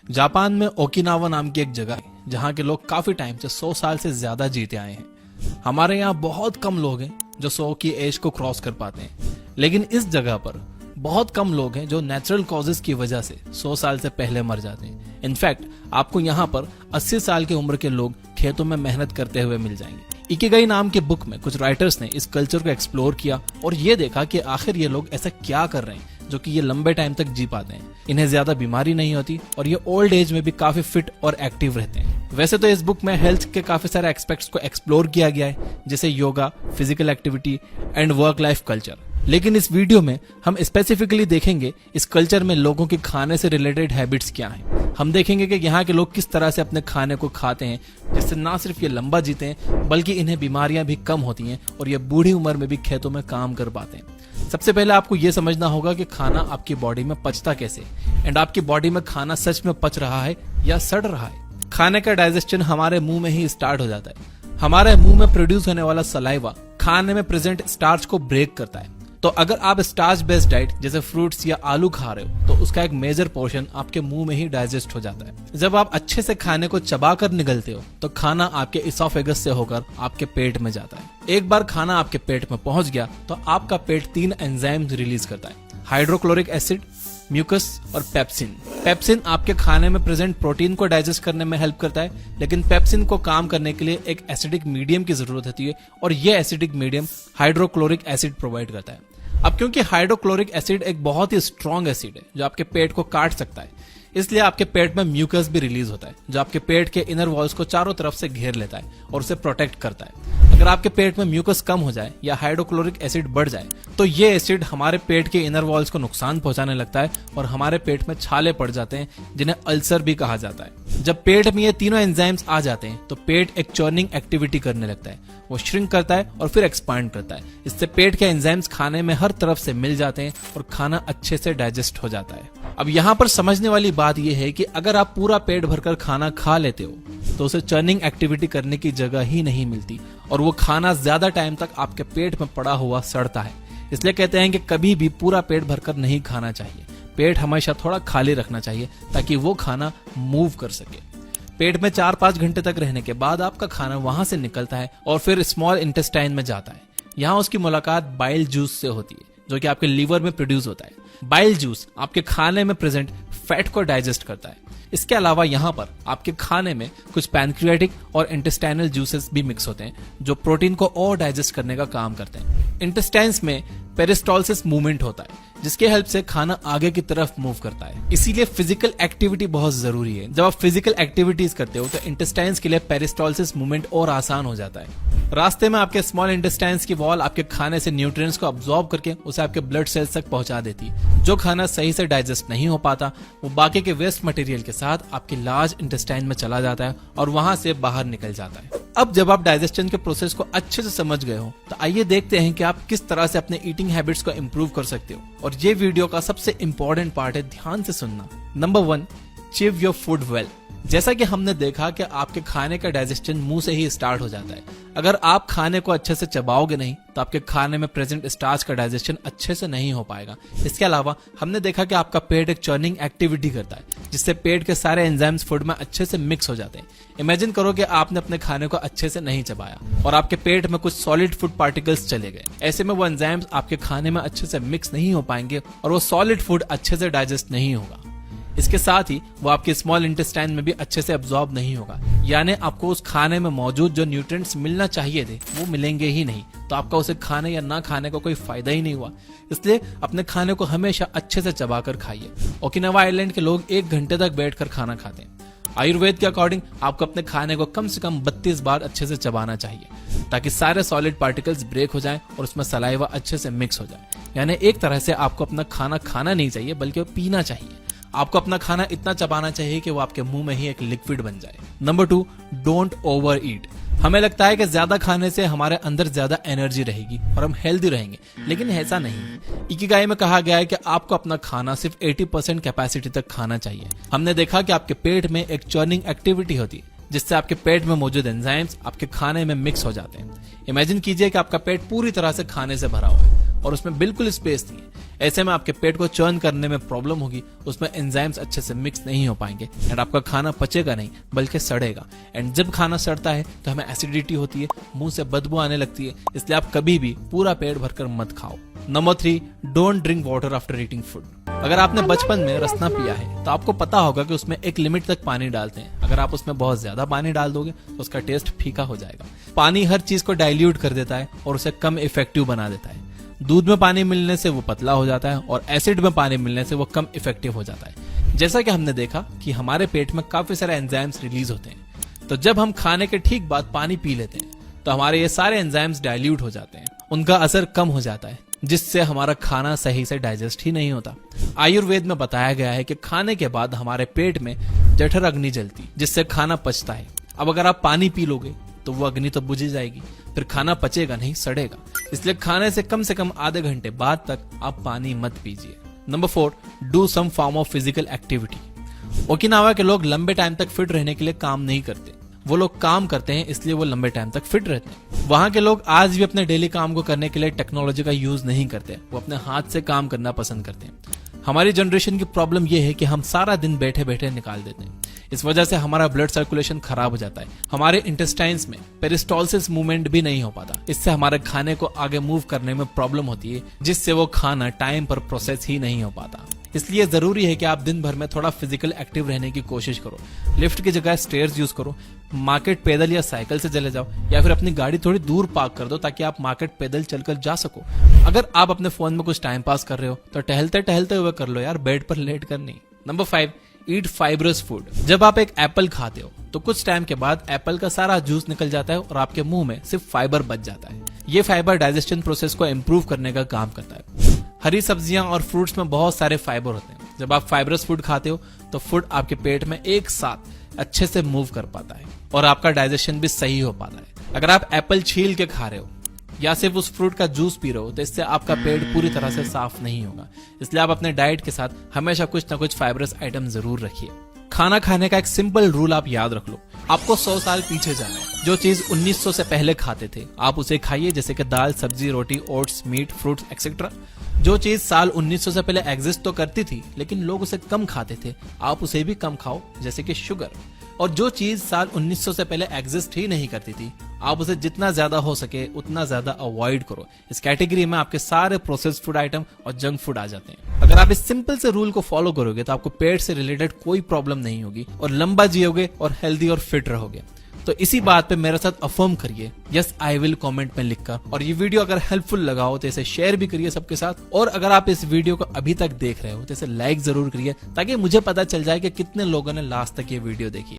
Japan में Okinawa नाम की एक जगह है जहाँ के लोग काफी टाइम से 100 साल से ज्यादा जीते आए हैं। हमारे यहाँ बहुत कम लोग हैं जो 100 की एज को क्रॉस कर पाते हैं, लेकिन इस जगह पर बहुत कम लोग हैं जो नेचुरल कॉजेज की वजह से 100 साल से पहले मर जाते हैं। इनफैक्ट आपको यहाँ पर 80 साल की उम्र के लोग खेतों में मेहनत करते हुए मिल जाएंगे। इकिगाई नाम के बुक में कुछ राइटर्स ने इस कल्चर को एक्सप्लोर किया और ये देखा कि आखिर ये लोग ऐसा क्या कर रहे हैं जो कि ये लंबे टाइम तक जी पाते हैं। इन्हें ज्यादा बीमारी नहीं होती और ये ओल्ड एज में भी काफी फिट और एक्टिव रहते हैं। वैसे तो इस बुक में हेल्थ के काफी सारे एस्पेक्ट्स को एक्सप्लोर किया गया है, जैसे yoga, physical activity and work life culture. लेकिन इस वीडियो में हम स्पेसिफिकली देखेंगे इस कल्चर में लोगों के खाने से रिलेटेड हैबिट्स क्या हैं। हम देखेंगे कि यहाँ के लोग किस तरह से अपने खाने को खाते हैं जिससे ना सिर्फ ये लंबा जीते हैं बल्कि इन्हें बीमारियां भी कम होती हैं और ये बूढ़ी उम्र में भी खेतों में काम कर पाते हैं। सबसे पहले आपको ये समझना होगा कि खाना आपकी बॉडी में पचता कैसे एंड आपकी बॉडी में खाना सच में पच रहा है या सड़ रहा है। खाने का डाइजेशन हमारे मुंह में ही स्टार्ट हो जाता है। हमारे मुंह में प्रोड्यूस होने वाला सलाइवा खाने में प्रेजेंट स्टार्च को ब्रेक करता है। तो अगर आप स्टार्च बेस्ड डाइट जैसे फ्रूट्स या आलू खा रहे हो तो उसका एक मेजर पोर्शन आपके मुंह में ही डाइजेस्ट हो जाता है। जब आप अच्छे से खाने को चबाकर निगलते हो तो खाना आपके इसोफेगस से होकर आपके पेट में जाता है। एक बार खाना आपके पेट में पहुंच गया तो आपका पेट 3 एंजाइम्स रिलीज करता है, हाइड्रोक्लोरिक एसिड, म्यूकस और पेप्सिन। पेप्सिन आपके खाने में प्रेजेंट प्रोटीन को डाइजेस्ट करने में हेल्प करता है, लेकिन पेप्सिन को काम करने के लिए एक एसिडिक मीडियम की जरूरत होती है और यह acidic medium hydrochloric acid provide करता है। अब क्योंकि हाइड्रोक्लोरिक एसिड एक बहुत ही स्ट्रॉन्ग एसिड है जो आपके पेट को काट सकता है, इसलिए आपके पेट में म्यूकस भी रिलीज होता है जो आपके पेट के इनर वॉल्स को चारों तरफ से घेर लेता है और उसे प्रोटेक्ट करता है। अगर आपके पेट में म्यूकस कम हो जाए या हाइड्रोक्लोरिक एसिड बढ़ जाए तो ये एसिड हमारे पेट के इनर वॉल्स को नुकसान पहुंचाने लगता है और हमारे पेट में छाले पड़ जाते हैं जिन्हें अल्सर भी कहा जाता है। जब पेट में ये तीनों एंजाइम्स आ जाते हैं तो पेट एक चर्निंग एक्टिविटी करने लगता है, वो श्रिंक करता है और फिर एक्सपांड करता है। इससे पेट के एंजाइम्स खाने में हर तरफ से मिल जाते हैं और खाना अच्छे से डाइजेस्ट हो जाता है। अब यहाँ पर समझने वाली बात यह है कि अगर आप पूरा पेट भरकर खाना खा लेते हो तो उसे चर्निंग एक्टिविटी करने की जगह ही नहीं मिलती और वो खाना ज्यादा टाइम तक आपके पेट में पड़ा हुआ सड़ता है। इसलिए कहते हैं कि कभी भी पूरा पेट भरकर नहीं खाना चाहिए। पेट हमेशा थोड़ा खाली रखना चाहिए ताकि वो खाना मूव कर सके। पेट में 4-5 घंटे तक रहने के बाद आपका खाना वहां से निकलता है और फिर स्मॉल इंटेस्टाइन में जाता है। यहाँ उसकी मुलाकात बाइल जूस से होती है जो कि आपके लीवर में प्रोड्यूस होता है। बाइल जूस आपके खाने में प्रेजेंट फैट को डाइजेस्ट करता है। इसके अलावा यहाँ पर आपके खाने में कुछ पैनक्रियाटिक और इंटेस्टाइनल जूसेस भी मिक्स होते हैं जो प्रोटीन को और डाइजेस्ट करने का काम करते हैं। इंटेस्टाइन्स में पेरिस्टोलिसिस मूवमेंट होता है जिसके हेल्प से खाना आगे की तरफ मूव करता है। इसीलिए फिजिकल एक्टिविटी बहुत जरूरी है। जब आप फिजिकल एक्टिविटीज करते हो तो इंटेस्टाइन्स के लिए पेरिस्टोलिसिस मूवमेंट और आसान हो जाता है। रास्ते में आपके स्मॉल इंटेस्टाइन्स की वॉल आपके खाने से न्यूट्रिएंट्स को अब्सॉर्ब करके उसे आपके ब्लड सेल्स तक पहुंचा देती है। जो खाना सही से डाइजेस्ट नहीं हो पाता वो बाकी के वेस्ट मटेरियल के साथ आपके लार्ज इंटेस्टाइन में चला जाता है और वहां से बाहर निकल जाता है। अब जब आप डाइजेशन के प्रोसेस को अच्छे से समझ गए हो तो आइए देखते हैं कि आप किस तरह से अपने ईटिंग हैबिट्स को इंप्रूव कर सकते हो। और ये वीडियो का सबसे इंपॉर्टेंट पार्ट है, ध्यान से सुनना। Number 1, chew your food well. जैसा कि हमने देखा कि आपके खाने का डाइजेशन मुंह से ही स्टार्ट हो जाता है। अगर आप खाने को अच्छे से चबाओगे नहीं तो आपके खाने में प्रेजेंट स्टार्च का डाइजेशन अच्छे से नहीं हो पाएगा। इसके अलावा हमने देखा कि आपका पेट एक चर्निंग एक्टिविटी करता है जिससे पेट के सारे एंजाइम्स फूड में अच्छे से मिक्स हो जाते हैं। इमेजिन करो कि आपने अपने खाने को अच्छे से नहीं चबाया और आपके पेट में कुछ सॉलिड फूड पार्टिकल्स चले गए। ऐसे में वो एंजाइम्स आपके खाने में अच्छे से मिक्स नहीं हो पाएंगे और वो सॉलिड फूड अच्छे से डाइजेस्ट नहीं होगा। इसके साथ ही वो आपके स्मॉल इंटेस्टाइन में भी अच्छे से अब्सॉर्ब नहीं होगा, यानी आपको उस खाने में मौजूद जो न्यूट्रिएंट्स मिलना चाहिए थे वो मिलेंगे ही नहीं। तो आपका उसे खाने या ना खाने का कोई फायदा ही नहीं हुआ। इसलिए अपने खाने को हमेशा अच्छे से चबाकर खाइए। ओकिनावा आइलैंड के लोग 1 घंटे तक बैठकर खाना खाते हैं। आयुर्वेद के अकॉर्डिंग आपको अपने खाने को कम से कम 32 बार अच्छे से चबाना चाहिए ताकि सारे सॉलिड पार्टिकल्स ब्रेक हो जाएं और उसमें सलाइवा अच्छे से मिक्स हो जाए। यानी एक तरह से आपको अपना खाना खाना नहीं चाहिए बल्कि पीना चाहिए। आपको अपना खाना इतना चबाना चाहिए कि वो आपके मुंह में ही एक लिक्विड बन जाए। नंबर 2, डोंट ओवर ईट। हमें लगता है कि ज्यादा खाने से हमारे अंदर ज्यादा एनर्जी रहेगी और हम हेल्दी रहेंगे, लेकिन ऐसा नहीं। इकिगाई में कहा गया है कि आपको अपना खाना सिर्फ 80% कैपेसिटी तक खाना चाहिए। हमने देखा कि आपके पेट में एक चर्निंग एक्टिविटी होती है जिससे आपके पेट में मौजूद एंजाइम्स आपके खाने में मिक्स हो जाते हैं। इमेजिन कीजिए कि आपका पेट पूरी तरह से खाने से भरा हुआ है और उसमें बिल्कुल स्पेस नहीं है। ऐसे में आपके पेट को चर्न करने में प्रॉब्लम होगी, उसमें एंजाइम्स अच्छे से मिक्स नहीं हो पाएंगे एंड आपका खाना पचेगा नहीं बल्कि सड़ेगा। एंड जब खाना सड़ता है तो हमें एसिडिटी होती है, मुंह से बदबू आने लगती है, इसलिए आप कभी भी पूरा पेट भरकर मत खाओ। Number 3, don't drink water after eating food. अगर आपने बचपन में रसना पिया है तो आपको पता होगा कि उसमें एक लिमिट तक पानी डालते हैं। अगर आप उसमें बहुत ज्यादा पानी डाल दोगे तो उसका टेस्ट फीका हो जाएगा। पानी हर चीज को डाइल्यूट कर देता है और उसे कम इफेक्टिव बना देता है। दूध में पानी मिलने से वो पतला हो जाता है और एसिड में पानी मिलने से वो कम इफेक्टिव हो जाता है। जैसा कि हमने देखा कि हमारे पेट में काफी सारे एंजाइम्स रिलीज होते हैं, तो जब हम खाने के ठीक बाद पानी पी लेते हैं तो हमारे ये सारे एंजाइम्स डाइल्यूट हो जाते हैं, उनका असर कम हो जाता है, जिससे हमारा खाना सही से डाइजेस्ट ही नहीं होता। आयुर्वेद में बताया गया है कि खाने के बाद हमारे पेट में जठर अग्नि जलती, जिससे खाना पचता है। अब अगर आप पानी पी लोगे तो वो अग्नि तो बुझ जाएगी, फिर खाना पचेगा नहीं, सड़ेगा। इसलिए खाने से कम आधे घंटे बाद तक आप पानी मत पीजिए। Number 4, do some form of physical activity. Okinawa के लोग लंबे टाइम तक फिट रहने के लिए काम नहीं करते, वो लोग काम करते हैं इसलिए वो लंबे टाइम तक फिट रहते हैं। वहां के लोग आज भी अपने डेली काम को करने के लिए टेक्नोलॉजी का यूज नहीं करते, वो अपने हाथ से काम करना पसंद करते हैं। हमारी जनरेशन की प्रॉब्लम यह है कि हम सारा दिन बैठे बैठे निकाल देते हैं। इस वजह से हमारा ब्लड सर्कुलेशन खराब हो जाता है, हमारे इंटेस्टाइन्स में पेरिस्टोलिसिस मूवमेंट भी नहीं हो पाता। इससे हमारे खाने को आगे मूव करने में प्रॉब्लम होती है, जिससे वो खाना टाइम पर प्रोसेस ही नहीं हो पाता। इसलिए जरूरी है कि आप दिन भर में थोड़ा फिजिकल एक्टिव रहने की कोशिश करो। लिफ्ट की जगह स्टेयर्स यूज करो, मार्केट पैदल या साइकिल से चले जाओ, या फिर अपनी गाड़ी थोड़ी दूर पार्क कर दो ताकि आप मार्केट पैदल चलकर जा सको। अगर आप अपने फोन में कुछ टाइम पास कर रहे हो तो टहलते टहलते हुए कर लो यार, बेड पर लेट कर नहीं। नंबर 5, ईट फाइब्रस फूड। जब आप एक एप्पल खाते हो तो कुछ टाइम के बाद एप्पल का सारा जूस निकल जाता है और आपके मुंह में सिर्फ फाइबर बच जाता है। ये फाइबर डाइजेशन प्रोसेस को इम्प्रूव करने का काम करता है। हरी सब्जियां और फ्रूट्स में बहुत सारे फाइबर होते हैं। जब आप फाइबरस फूड खाते हो तो फूड आपके पेट में एक साथ अच्छे से मूव कर पाता है और आपका डाइजेशन भी सही हो पाता है। अगर आप एप्पल छील के खा रहे हो या सिर्फ उस फ्रूट का जूस पी रहे हो तो इससे आपका पेट पूरी तरह से साफ नहीं होगा। इसलिए आप अपने डाइट के साथ हमेशा कुछ ना कुछ फाइबरस आइटम जरूर रखिए। खाना खाने का एक सिंपल रूल आप याद रख लो, आपको 100 साल पीछे जाना है। जो चीज 1900 से पहले खाते थे आप उसे खाइए, जैसे कि दाल, सब्जी, रोटी, ओट्स, मीट, फ्रूट्स एक्सेट्रा। जो चीज साल 1900 से पहले एग्जिस्ट तो करती थी लेकिन लोग उसे कम खाते थे, आप उसे भी कम खाओ, जैसे कि शुगर। और जो चीज साल 1900 से पहले एग्जिस्ट ही नहीं करती थी आप उसे जितना ज्यादा हो सके उतना ज्यादा अवॉइड करो। इस कैटेगरी में आपके सारे प्रोसेस्ड फूड आइटम और जंक फूड आ जाते हैं। अगर आप इस सिंपल से रूल को फॉलो करोगे तो आपको पेट से रिलेटेड कोई प्रॉब्लम नहीं होगी और लंबा जियोगे और हेल्दी और फिट रहोगे। तो इसी बात पे मेरे साथ अफर्म करिए यस आई विल कमेंट में लिखकर। और ये वीडियो अगर हेल्पफुल लगा हो तो इसे शेयर भी करिए सबके साथ। और अगर आप इस वीडियो को अभी तक देख रहे हो तो इसे लाइक जरूर करिए ताकि मुझे पता चल जाए कि कितने लोगों ने लास्ट तक ये वीडियो देखी।